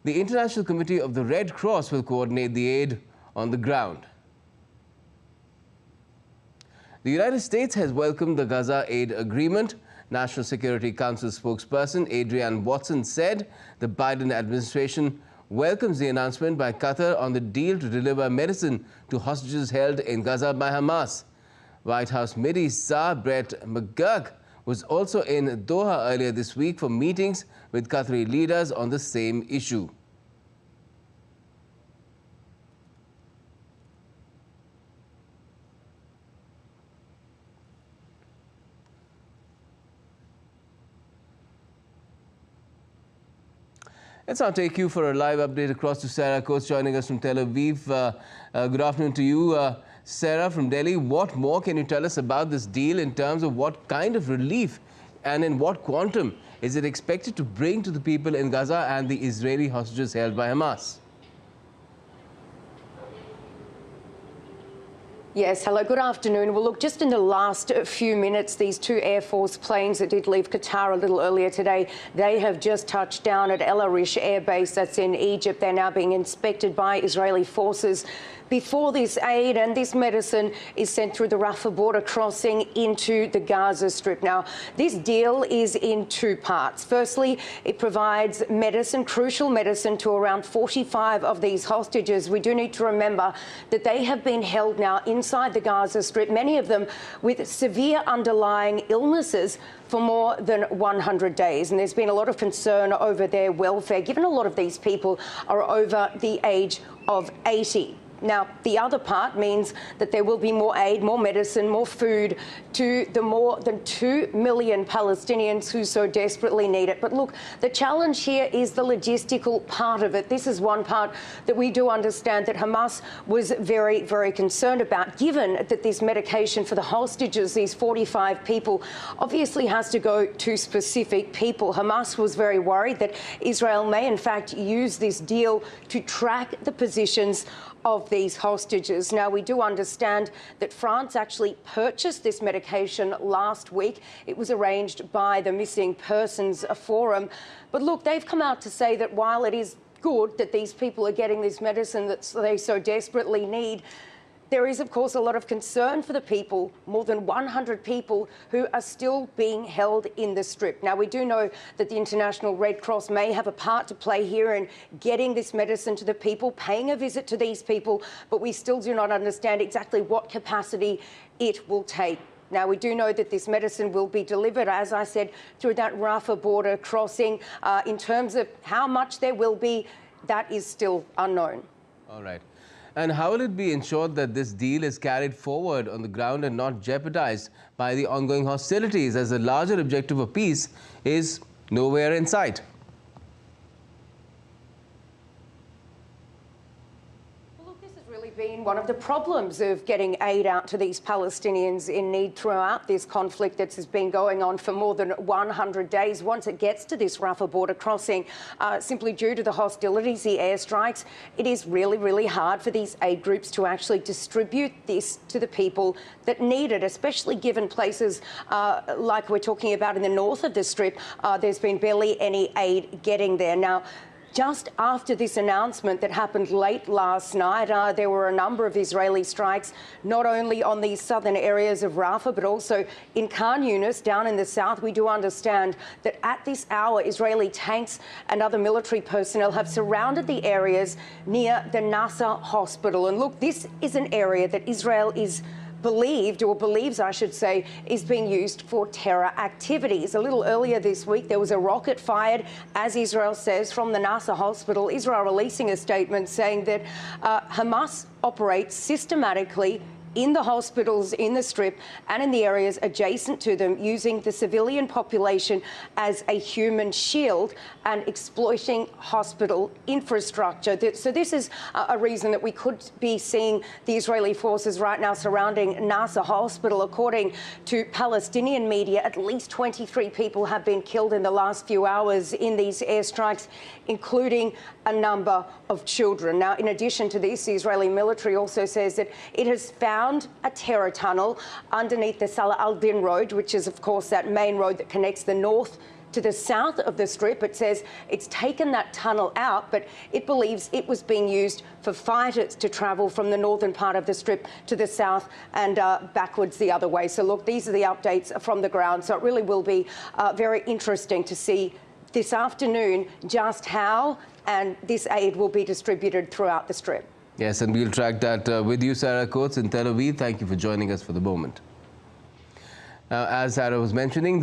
The International Committee of the Red Cross will coordinate the aid on the ground. The United States has welcomed the Gaza aid agreement. National Security Council spokesperson Adrienne Watson said the Biden administration welcomes the announcement by Qatar on the deal to deliver medicine to hostages held in Gaza by Hamas. White House Mideast Czar Brett McGurk was also in Doha earlier this week for meetings with Qatari leaders on the same issue. Let's now take you for a live update across to Sarah Coates joining us from Tel Aviv. Good afternoon to you. Sarah from Delhi, what more can you tell us about this deal in terms of what kind of relief and in what quantum is it expected to bring to the people in Gaza and the Israeli hostages held by Hamas? Yes, hello, good afternoon. Well, look, just in the last few minutes, these two Air Force planes that did leave Qatar a little earlier today, they have just touched down at El Arish Air Base, that's in Egypt. They're now being inspected by Israeli forces before this aid and this medicine is sent through the Rafah border crossing into the Gaza Strip. Now, this deal is in two parts. Firstly, it provides medicine, crucial medicine, to around 45 of these hostages. We do need to remember that they have been held now inside the Gaza Strip, many of them with severe underlying illnesses for more than 100 days. And there's been a lot of concern over their welfare, given a lot of these people are over the age of 80. Now, the other part means that there will be more aid, more medicine, more food to the more than 2 million Palestinians who so desperately need it. But look, the challenge here is the logistical part of it. This is one part that we do understand that Hamas was very, very concerned about, given that this medication for the hostages, these 45 people, obviously has to go to specific people. Hamas was very worried that Israel may, in fact, use this deal to track the positions of these hostages. Now, we do understand that France actually purchased this medication last week. It was arranged by the Missing Persons Forum. But look, they've come out to say that while it is good that these people are getting this medicine that they so desperately need, there is, of course, a lot of concern for the people, more than 100 people who are still being held in the Strip. Now, we do know that the International Red Cross may have a part to play here in getting this medicine to the people, paying a visit to these people, but we still do not understand exactly what capacity it will take. Now, we do know that this medicine will be delivered, as I said, through that Rafah border crossing. In terms of how much there will be, that is still unknown. All right. And how will it be ensured that this deal is carried forward on the ground and not jeopardized by the ongoing hostilities, as the larger objective of peace is nowhere in sight? Been one of the problems of getting aid out to these Palestinians in need throughout this conflict that has been going on for more than 100 days. Once it gets to this Rafah border crossing, simply due to the hostilities, the airstrikes, it is really, really hard for these aid groups to actually distribute this to the people that need it, especially given places like we're talking about in the north of the Strip. There's been barely any aid getting there. Now, just after this announcement that happened late last night, there were a number of Israeli strikes, not only on the southern areas of Rafah, but also in Khan Yunis, down in the south. We do understand that at this hour, Israeli tanks and other military personnel have surrounded the areas near the Nasser hospital. And look, this is an area that Israel is believes, I should say, is being used for terror activities. A little earlier this week, there was a rocket fired, as Israel says, from the Nasser hospital. Israel releasing a statement saying that Hamas operates systematically in the hospitals in the Strip and in the areas adjacent to them, using the civilian population as a human shield and exploiting hospital infrastructure. So this is a reason that we could be seeing the Israeli forces right now surrounding Nasser hospital. According to Palestinian media, at least 23 people have been killed in the last few hours in these airstrikes, including a number of children. Now, in addition to this, the Israeli military also says that it has found a terror tunnel underneath the Salah al-Din road, which is, of course, that main road that connects the north to the south of the Strip. It says it's taken that tunnel out, but it believes it was being used for fighters to travel from the northern part of the Strip to the south and backwards the other way. So look, these are the updates from the ground. So it really will be very interesting to see this afternoon just how and this aid will be distributed throughout the Strip. Yes, and we'll track that with you, Sarah Coates in Tel Aviv. Thank you for joining us for the moment. Now, as Sarah was mentioning,